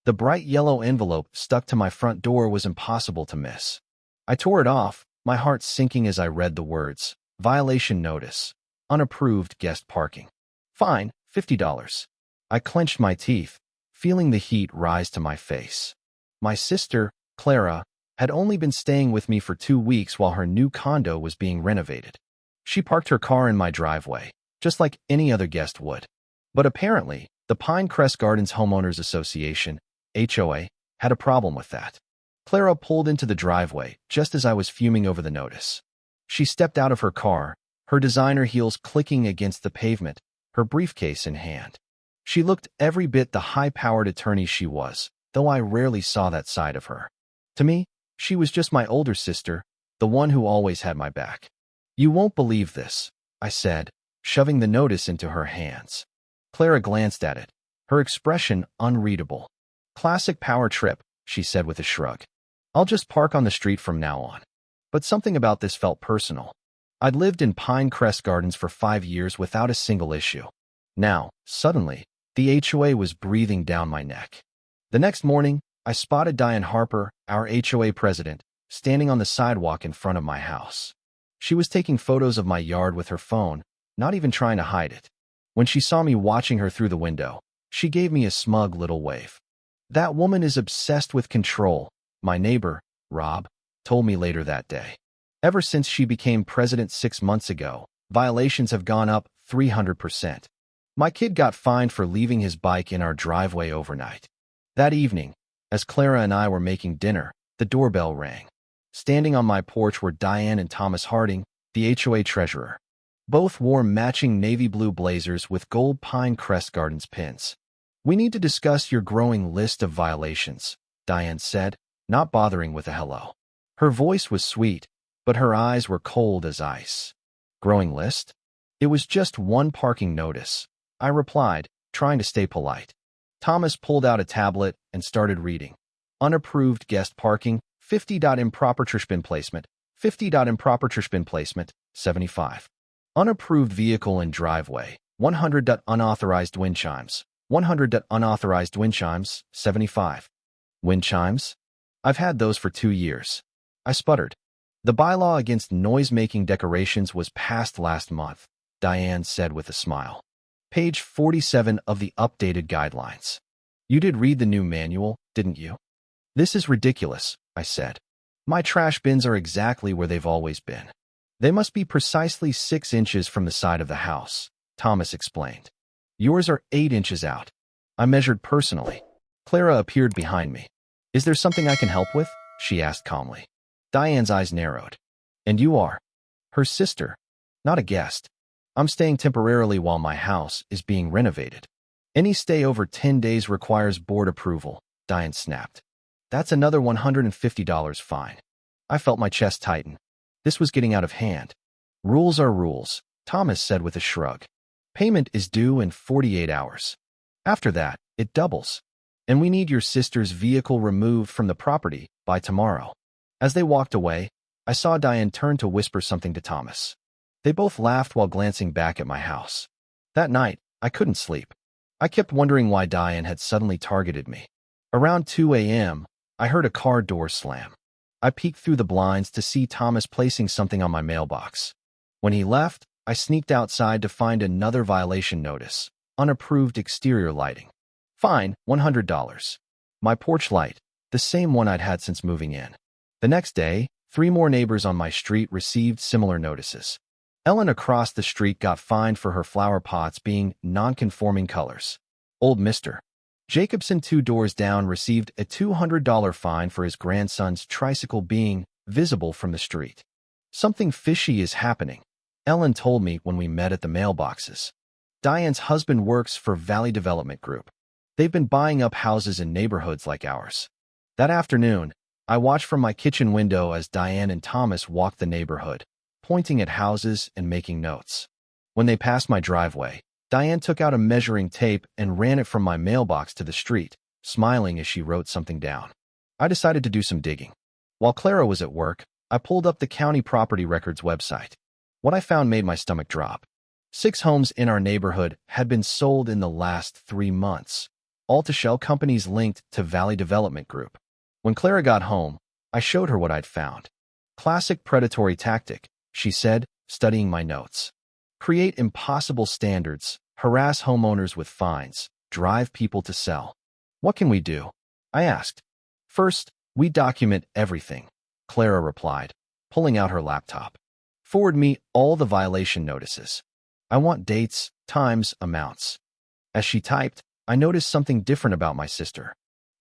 The bright yellow envelope stuck to my front door was impossible to miss. I tore it off, my heart sinking as I read the words, "Violation notice. Unapproved guest parking. Fine, $50. I clenched my teeth, feeling the heat rise to my face. My sister, Clara, had only been staying with me for 2 weeks while her new condo was being renovated. She parked her car in my driveway, just like any other guest would. But apparently, the Pinecrest Gardens Homeowners Association, HOA, had a problem with that. Clara pulled into the driveway just as I was fuming over the notice. She stepped out of her car, her designer heels clicking against the pavement, her briefcase in hand. She looked every bit the high-powered attorney she was, though I rarely saw that side of her. To me, she was just my older sister, the one who always had my back. "You won't believe this," I said, shoving the notice into her hands. Clara glanced at it, her expression unreadable. "Classic power trip," she said with a shrug. "I'll just park on the street from now on." But something about this felt personal. I'd lived in Pinecrest Gardens for 5 years without a single issue. Now, suddenly, the HOA was breathing down my neck. The next morning, I spotted Diane Harper, our HOA president, standing on the sidewalk in front of my house. She was taking photos of my yard with her phone, not even trying to hide it. When she saw me watching her through the window, she gave me a smug little wave. "That woman is obsessed with control," my neighbor, Rob, told me later that day. "Ever since she became president 6 months ago, violations have gone up 300%. My kid got fined for leaving his bike in our driveway overnight." That evening, as Clara and I were making dinner, the doorbell rang. Standing on my porch were Diane and Thomas Harding, the HOA treasurer. Both wore matching navy blue blazers with gold Pinecrest Gardens pins. "We need to discuss your growing list of violations," Diane said, not bothering with a hello. Her voice was sweet, but her eyes were cold as ice. "Growing list?" "It was just one parking notice," I replied, trying to stay polite. Thomas pulled out a tablet and started reading. "Unapproved guest parking, 50. Improper trash bin placement, 50. Improper trash bin placement, 75. Unapproved vehicle in driveway, 100. Unauthorized wind chimes, 100. Unauthorized wind chimes, 75. Wind chimes? I've had those for 2 years. I sputtered. "The bylaw against noise-making decorations was passed last month," Diane said with a smile. "Page 47 of the updated guidelines. You did read the new manual, didn't you?" "This is ridiculous," I said. "My trash bins are exactly where they've always been. They must be precisely 6 inches from the side of the house," Thomas explained. "Yours are 8 inches out. I measured personally." Clara appeared behind me. "Is there something I can help with?" she asked calmly. Diane's eyes narrowed. "And you are?" "Her sister. Not a guest. I'm staying temporarily while my house is being renovated." "Any stay over 10 days requires board approval," Diane snapped. "That's another $150 fine." I felt my chest tighten. This was getting out of hand. "Rules are rules," Thomas said with a shrug. "Payment is due in 48 hours. After that, it doubles. And we need your sister's vehicle removed from the property by tomorrow." As they walked away, I saw Diane turn to whisper something to Thomas. They both laughed while glancing back at my house. That night, I couldn't sleep. I kept wondering why Diane had suddenly targeted me. Around 2 a.m., I heard a car door slam. I peeked through the blinds to see Thomas placing something on my mailbox. When he left, I sneaked outside to find another violation notice: unapproved exterior lighting. Fine, $100. My porch light, the same one I'd had since moving in. The next day, 3 more neighbors on my street received similar notices. Ellen across the street got fined for her flower pots being non-conforming colors. Old Mr. Jacobson 2 doors down received a $200 fine for his grandson's tricycle being visible from the street. "Something fishy is happening," Ellen told me when we met at the mailboxes. Diane's husband works for Valley Development Group. They've been buying up houses in neighborhoods like ours. That afternoon, I watched from my kitchen window as Diane and Thomas walked the neighborhood, pointing at houses and making notes. When they passed my driveway, Diane took out a measuring tape and ran it from my mailbox to the street, smiling as she wrote something down. I decided to do some digging. While Clara was at work, I pulled up the county property records website. What I found made my stomach drop. 6 homes in our neighborhood had been sold in the last 3 months, all to shell companies linked to Valley Development Group. When Clara got home, I showed her what I'd found. Classic predatory tactic, she said, studying my notes. Create impossible standards, harass homeowners with fines, drive people to sell. What can we do? I asked. First, we document everything, Clara replied, pulling out her laptop. Forward me all the violation notices. I want dates, times, amounts. As she typed, I noticed something different about my sister.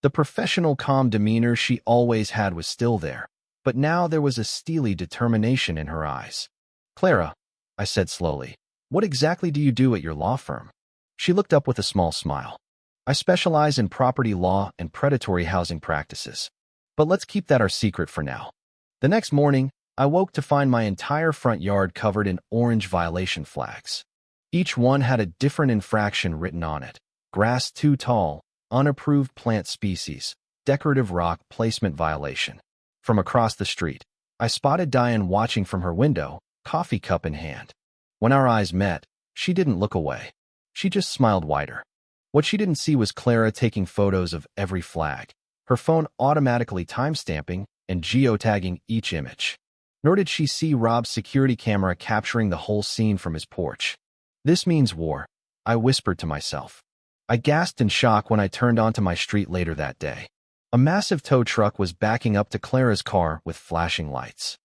The professional calm demeanor she always had was still there, but now there was a steely determination in her eyes. Clara, I said slowly, what exactly do you do at your law firm? She looked up with a small smile. I specialize in property law and predatory housing practices. But let's keep that our secret for now. The next morning, I woke to find my entire front yard covered in orange violation flags. Each one had a different infraction written on it. Grass too tall, unapproved plant species, decorative rock placement violation. From across the street, I spotted Diane watching from her window, coffee cup in hand. When our eyes met, she didn't look away. She just smiled wider. What she didn't see was Clara taking photos of every flag, her phone automatically timestamping and geotagging each image. Nor did she see Rob's security camera capturing the whole scene from his porch. This means war, I whispered to myself. I gasped in shock when I turned onto my street later that day. A massive tow truck was backing up to Clara's car with flashing lights.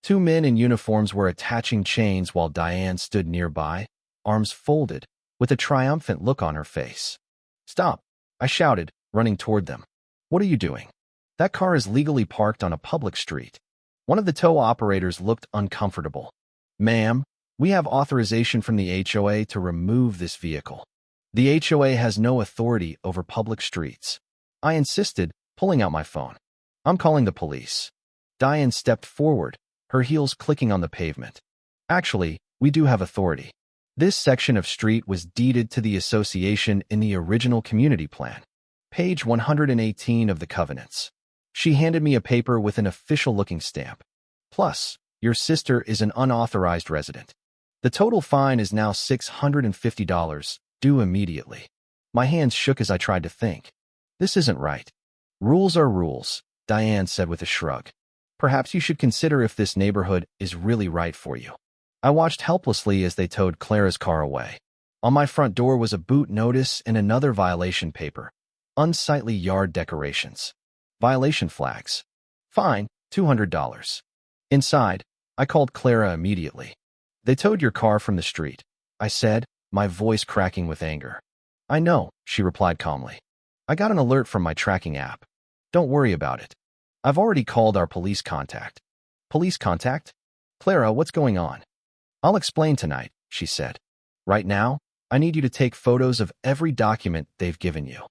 Two men in uniforms were attaching chains while Diane stood nearby, arms folded, with a triumphant look on her face. Stop, I shouted, running toward them. What are you doing? That car is legally parked on a public street. One of the tow operators looked uncomfortable. Ma'am, we have authorization from the HOA to remove this vehicle. The HOA has no authority over public streets. I insisted, pulling out my phone. I'm calling the police. Diane stepped forward, her heels clicking on the pavement. Actually, we do have authority. This section of street was deeded to the association in the original community plan. Page 118 of the covenants. She handed me a paper with an official-looking stamp. Plus, your sister is an unauthorized resident. The total fine is now $650, due immediately. My hands shook as I tried to think. This isn't right. Rules are rules, Diane said with a shrug. Perhaps you should consider if this neighborhood is really right for you. I watched helplessly as they towed Clara's car away. On my front door was a boot notice and another violation paper. Unsightly yard decorations. Violation flags. Fine, $200. Inside, I called Clara immediately. They towed your car from the street, I said, my voice cracking with anger. I know, she replied calmly. I got an alert from my tracking app. Don't worry about it. I've already called our police contact. Police contact? Clara, what's going on? I'll explain tonight, she said. Right now, I need you to take photos of every document they've given you.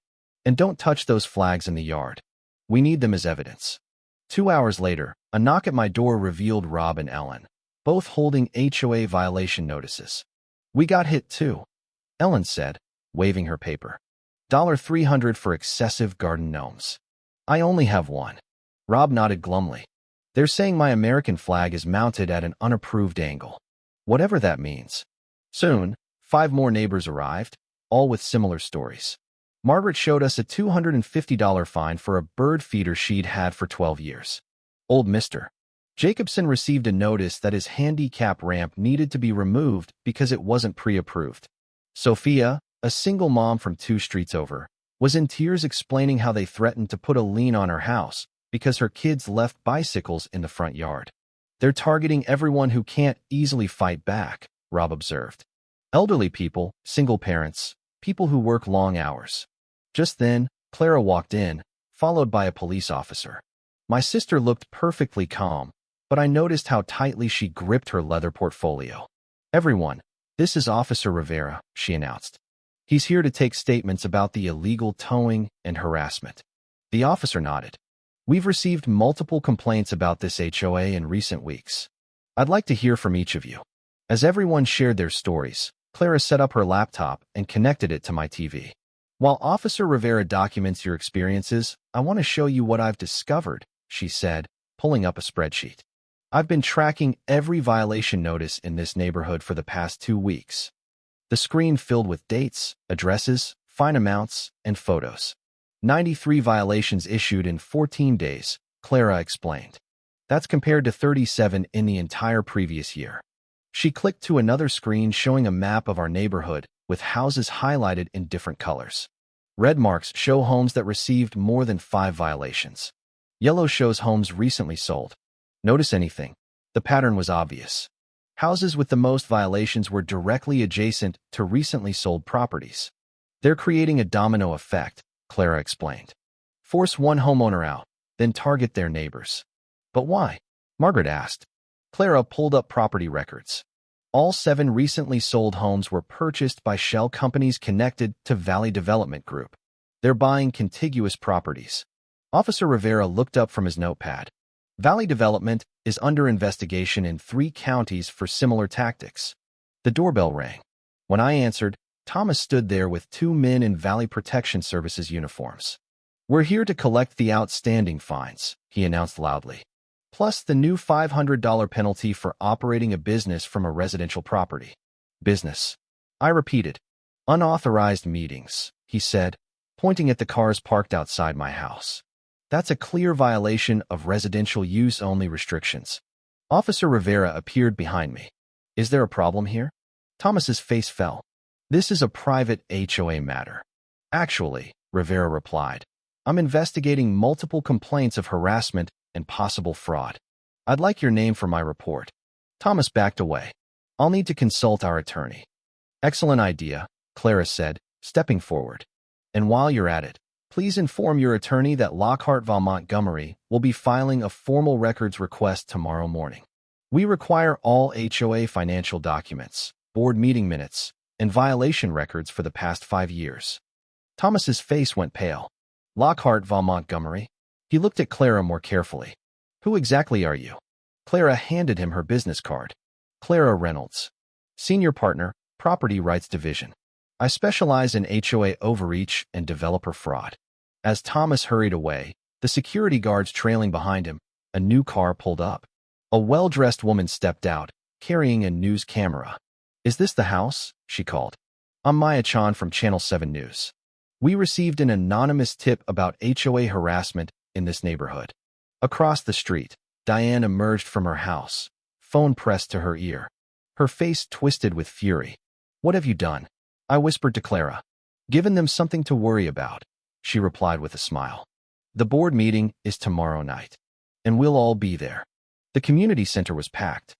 And don't touch those flags in the yard. We need them as evidence. 2 hours later, a knock at my door revealed Rob and Ellen, both holding HOA violation notices. We got hit too, Ellen said, waving her paper. $300 for excessive garden gnomes. I only have one. Rob nodded glumly. They're saying my American flag is mounted at an unapproved angle. Whatever that means. Soon, 5 more neighbors arrived, all with similar stories. Margaret showed us a $250 fine for a bird feeder she'd had for 12 years. Old Mr. Jacobson received a notice that his handicap ramp needed to be removed because it wasn't pre-approved. Sophia, a single mom from 2 streets over, was in tears explaining how they threatened to put a lien on her house because her kids left bicycles in the front yard. They're targeting everyone who can't easily fight back, Rob observed. Elderly people, single parents, people who work long hours. Just then, Clara walked in, followed by a police officer. My sister looked perfectly calm, but I noticed how tightly she gripped her leather portfolio. Everyone, this is Officer Rivera, she announced. He's here to take statements about the illegal towing and harassment. The officer nodded. We've received multiple complaints about this HOA in recent weeks. I'd like to hear from each of you. As everyone shared their stories, Clara set up her laptop and connected it to my TV. While Officer Rivera documents your experiences, I want to show you what I've discovered, she said, pulling up a spreadsheet. I've been tracking every violation notice in this neighborhood for the past 2 weeks. The screen filled with dates, addresses, fine amounts, and photos. 93 violations issued in 14 days, Clara explained. That's compared to 37 in the entire previous year. She clicked to another screen showing a map of our neighborhood with houses highlighted in different colors. Red marks show homes that received more than 5 violations. Yellow shows homes recently sold. Notice anything? The pattern was obvious. Houses with the most violations were directly adjacent to recently sold properties. They're creating a domino effect, Clara explained. Force one homeowner out, then target their neighbors. But why? Margaret asked. Clara pulled up property records. All 7 recently sold homes were purchased by shell companies connected to Valley Development Group. They're buying contiguous properties. Officer Rivera looked up from his notepad. Valley Development is under investigation in 3 counties for similar tactics. The doorbell rang. When I answered, Thomas stood there with 2 men in Valley Protection Services uniforms. We're here to collect the outstanding fines, he announced loudly. Plus the new $500 penalty for operating a business from a residential property. Business. I repeated. Unauthorized meetings, he said, pointing at the cars parked outside my house. That's a clear violation of residential use-only restrictions. Officer Rivera appeared behind me. Is there a problem here? Thomas's face fell. This is a private HOA matter. Actually, Rivera replied, I'm investigating multiple complaints of harassment and possible fraud. I'd like your name for my report. Thomas backed away. I'll need to consult our attorney. Excellent idea, Clara said, stepping forward. And while you're at it, please inform your attorney that Lockhart Val Montgomery will be filing a formal records request tomorrow morning. We require all HOA financial documents, board meeting minutes, and violation records for the past 5 years. Thomas's face went pale. Lockhart Val Montgomery? He looked at Clara more carefully. Who exactly are you? Clara handed him her business card. Clara Reynolds. Senior Partner, Property Rights Division. I specialize in HOA overreach and developer fraud. As Thomas hurried away, the security guards trailing behind him, a new car pulled up. A well-dressed woman stepped out, carrying a news camera. Is this the house? She called. I'm Maya Chan from Channel 7 News. We received an anonymous tip about HOA harassment in this neighborhood. Across the street, Diane emerged from her house, phone pressed to her ear. Her face twisted with fury. What have you done? I whispered to Clara. Given them something to worry about, she replied with a smile. The board meeting is tomorrow night, and we'll all be there. The community center was packed.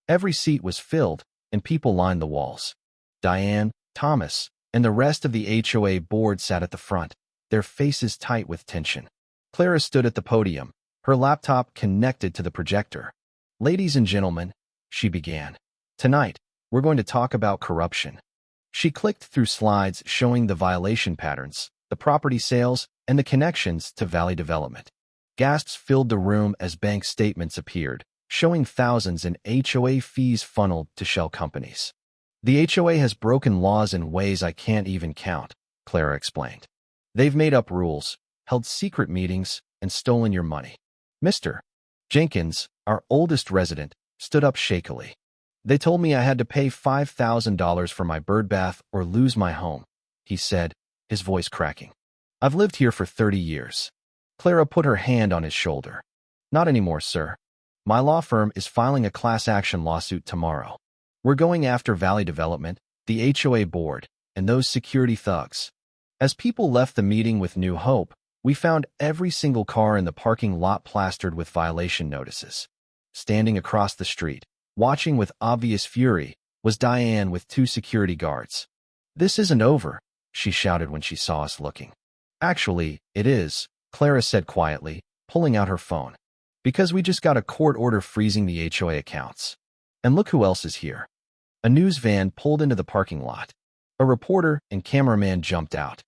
Every seat was filled, and people lined the walls. Diane, Thomas, and the rest of the HOA board sat at the front, their faces tight with tension. Clara stood at the podium, her laptop connected to the projector. Ladies and gentlemen, she began. Tonight, we're going to talk about corruption. She clicked through slides showing the violation patterns, the property sales, and the connections to Valley Development. Gasps filled the room as bank statements appeared, showing thousands in HOA fees funneled to shell companies. The HOA has broken laws in ways I can't even count, Clara explained. They've made up rules, held secret meetings, and stolen your money. Mr. Jenkins, our oldest resident, stood up shakily. They told me I had to pay $5,000 for my birdbath or lose my home, he said, his voice cracking. I've lived here for 30 years. Clara put her hand on his shoulder. Not anymore, sir. My law firm is filing a class action lawsuit tomorrow. We're going after Valley Development, the HOA board, and those security thugs. As people left the meeting with new hope, we found every single car in the parking lot plastered with violation notices. Standing across the street, watching with obvious fury, was Diane with 2 security guards. This isn't over, she shouted when she saw us looking. Actually, it is, Clara said quietly, pulling out her phone. Because we just got a court order freezing the HOA accounts. And look who else is here. A news van pulled into the parking lot. A reporter and cameraman jumped out.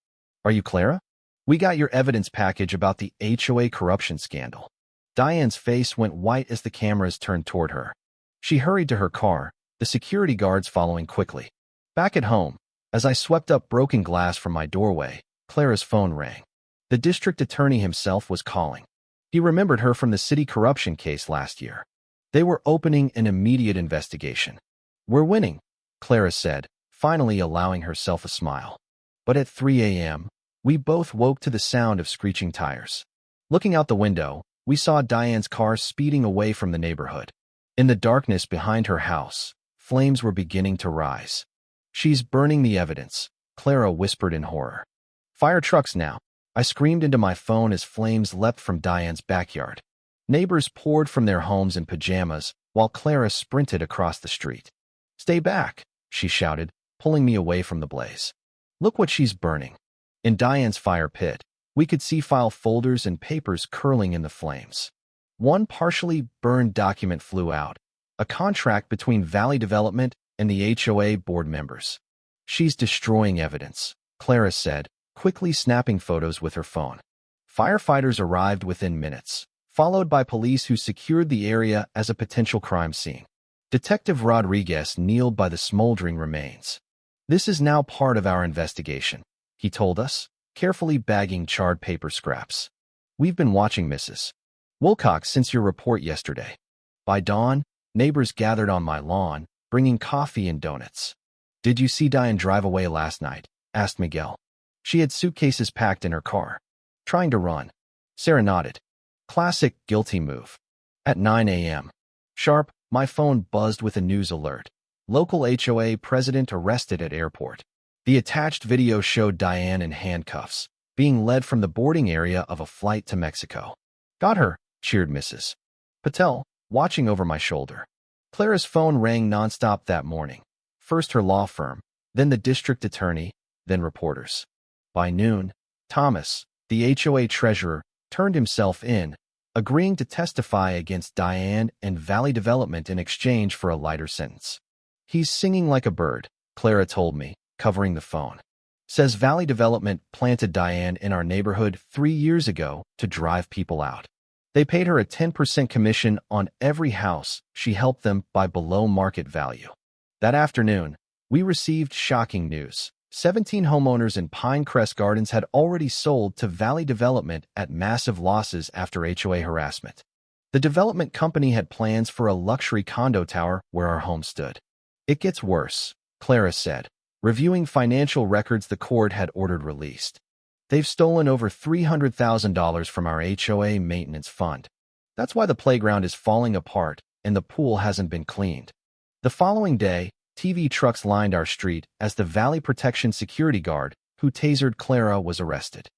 Are you Clara? We got your evidence package about the HOA corruption scandal. Diane's face went white as the cameras turned toward her. She hurried to her car, the security guards following quickly. Back at home, as I swept up broken glass from my doorway, Clara's phone rang. The district attorney himself was calling. He remembered her from the city corruption case last year. They were opening an immediate investigation. We're winning, Clara said, finally allowing herself a smile. But at 3 a.m., we both woke to the sound of screeching tires. Looking out the window, we saw Diane's car speeding away from the neighborhood. In the darkness behind her house, flames were beginning to rise. "She's burning the evidence," Clara whispered in horror. "Fire trucks now," I screamed into my phone as flames leapt from Diane's backyard. Neighbors poured from their homes in pajamas, while Clara sprinted across the street. "Stay back," she shouted, pulling me away from the blaze. "Look what she's burning." In Diane's fire pit, we could see file folders and papers curling in the flames. One partially burned document flew out, a contract between Valley Development and the HOA board members. "She's destroying evidence," Clara said, quickly snapping photos with her phone. Firefighters arrived within minutes, followed by police who secured the area as a potential crime scene. Detective Rodriguez kneeled by the smoldering remains. "This is now part of our investigation," he told us, carefully bagging charred paper scraps. "We've been watching Mrs. Wilcox since your report yesterday." By dawn, neighbors gathered on my lawn, bringing coffee and donuts. "Did you see Diane drive away last night?" asked Miguel. "She had suitcases packed in her car. Trying to run." Sarah nodded. "Classic guilty move." At 9 a.m. sharp, my phone buzzed with a news alert. "Local HOA president arrested at airport." The attached video showed Diane in handcuffs, being led from the boarding area of a flight to Mexico. "Got her," cheered Mrs. Patel, watching over my shoulder. Clara's phone rang nonstop that morning. First her law firm, then the district attorney, then reporters. By noon, Thomas, the HOA treasurer, turned himself in, agreeing to testify against Diane and Valley Development in exchange for a lighter sentence. "He's singing like a bird," Clara told me, covering the phone. "Says Valley Development planted Diane in our neighborhood 3 years ago to drive people out. They paid her a 10% commission on every house she helped them buy below market value." That afternoon, we received shocking news. 17 homeowners in Pinecrest Gardens had already sold to Valley Development at massive losses after HOA harassment. The development company had plans for a luxury condo tower where our home stood. "It gets worse," Clara said, reviewing financial records the court had ordered released. "They've stolen over $300,000 from our HOA maintenance fund. That's why the playground is falling apart and the pool hasn't been cleaned." The following day, TV trucks lined our street as the Valley Protection security guard who tasered Clara was arrested.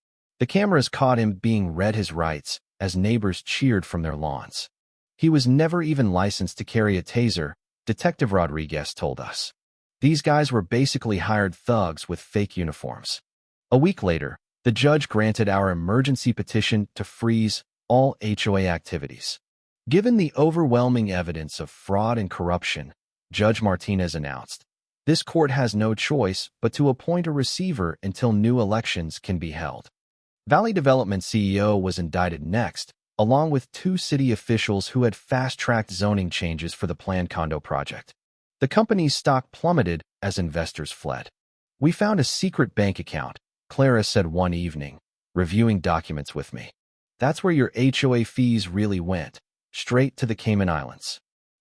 The cameras caught him being read his rights as neighbors cheered from their lawns. "He was never even licensed to carry a taser," Detective Rodriguez told us. "These guys were basically hired thugs with fake uniforms." A week later, the judge granted our emergency petition to freeze all HOA activities. Given the overwhelming evidence of fraud and corruption, Judge Martinez announced, this court has no choice but to appoint a receiver until new elections can be held. Valley Development CEO was indicted next, along with 2 city officials who had fast-tracked zoning changes for the planned condo project. The company's stock plummeted as investors fled. "We found a secret bank account," Clara said one evening, reviewing documents with me. "That's where your HOA fees really went, straight to the Cayman Islands."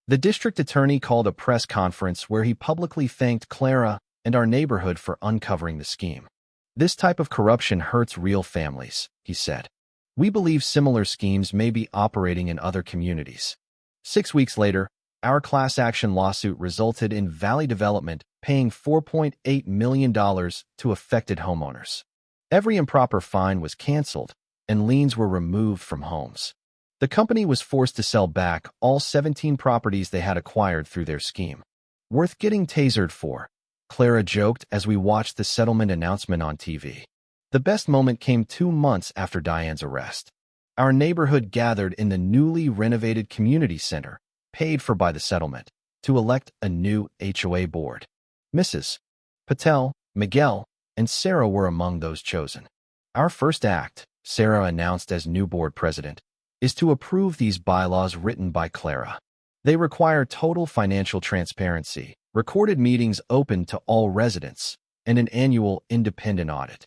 The district attorney called a press conference where he publicly thanked Clara and our neighborhood for uncovering the scheme. "This type of corruption hurts real families," he said. "We believe similar schemes may be operating in other communities." 6 weeks later, our class action lawsuit resulted in Valley Development paying $4.8 million to affected homeowners. Every improper fine was canceled, and liens were removed from homes. The company was forced to sell back all 17 properties they had acquired through their scheme. "Worth getting tasered for," Clara joked as we watched the settlement announcement on TV. The best moment came 2 months after Diane's arrest. Our neighborhood gathered in the newly renovated community center, paid for by the settlement, to elect a new HOA board. Mrs. Patel, Miguel, and Sarah were among those chosen. "Our first act," Sarah announced as new board president, "is to approve these bylaws written by Clara. They require total financial transparency, recorded meetings open to all residents, and an annual independent audit."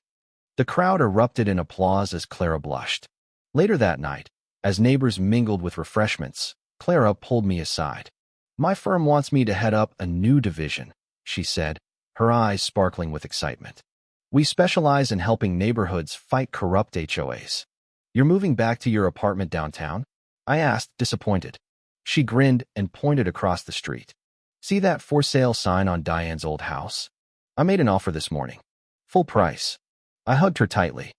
The crowd erupted in applause as Clara blushed. Later that night, as neighbors mingled with refreshments, Clara pulled me aside. "My firm wants me to head up a new division," she said, her eyes sparkling with excitement. We specialize in helping neighborhoods fight corrupt HOAs. You're moving back to your apartment downtown? I asked, disappointed. She grinned and pointed across the street. See that for sale sign on Diane's old house? I made an offer this morning. Full price. I hugged her tightly.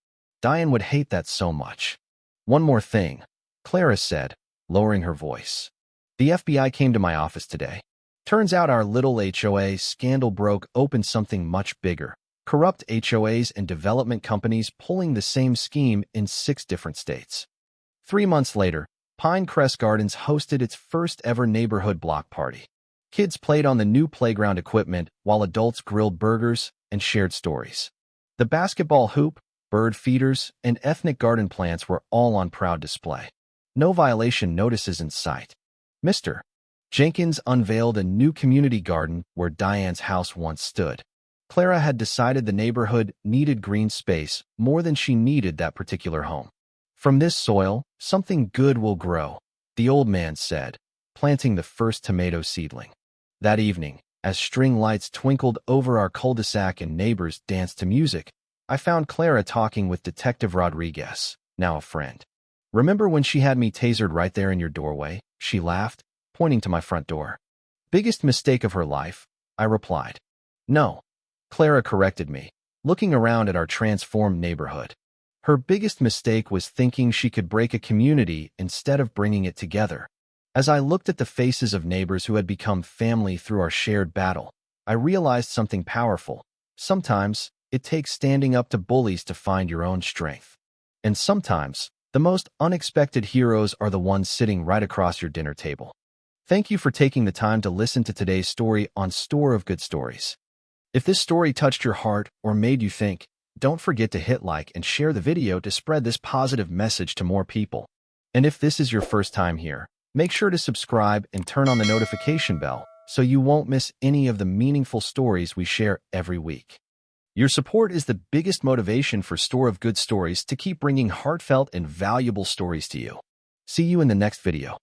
Diane would hate that so much. One more thing, Clara said, lowering her voice. The FBI came to my office today. Turns out our little HOA scandal broke open something much bigger. Corrupt HOAs and development companies pulling the same scheme in 6 different states. 3 months later, Pinecrest Gardens hosted its first ever neighborhood block party. Kids played on the new playground equipment while adults grilled burgers and shared stories. The basketball hoop, bird feeders, and ethnic garden plants were all on proud display. No violation notices in sight. Mr. Jenkins unveiled a new community garden where Diane's house once stood. Clara had decided the neighborhood needed green space more than she needed that particular home. From this soil, something good will grow, the old man said, planting the first tomato seedling. That evening, as string lights twinkled over our cul-de-sac and neighbors danced to music, I found Clara talking with Detective Rodriguez, now a friend. Remember when she had me tasered right there in your doorway? She laughed, pointing to my front door. Biggest mistake of her life, I replied. No. Clara corrected me, looking around at our transformed neighborhood. Her biggest mistake was thinking she could break a community instead of bringing it together. As I looked at the faces of neighbors who had become family through our shared battle, I realized something powerful. Sometimes, it takes standing up to bullies to find your own strength. And sometimes, the most unexpected heroes are the ones sitting right across your dinner table. Thank you for taking the time to listen to today's story on Store of Good Stories. If this story touched your heart or made you think, don't forget to hit like and share the video to spread this positive message to more people. And if this is your first time here, make sure to subscribe and turn on the notification bell so you won't miss any of the meaningful stories we share every week. Your support is the biggest motivation for Store of Good Stories to keep bringing heartfelt and valuable stories to you. See you in the next video.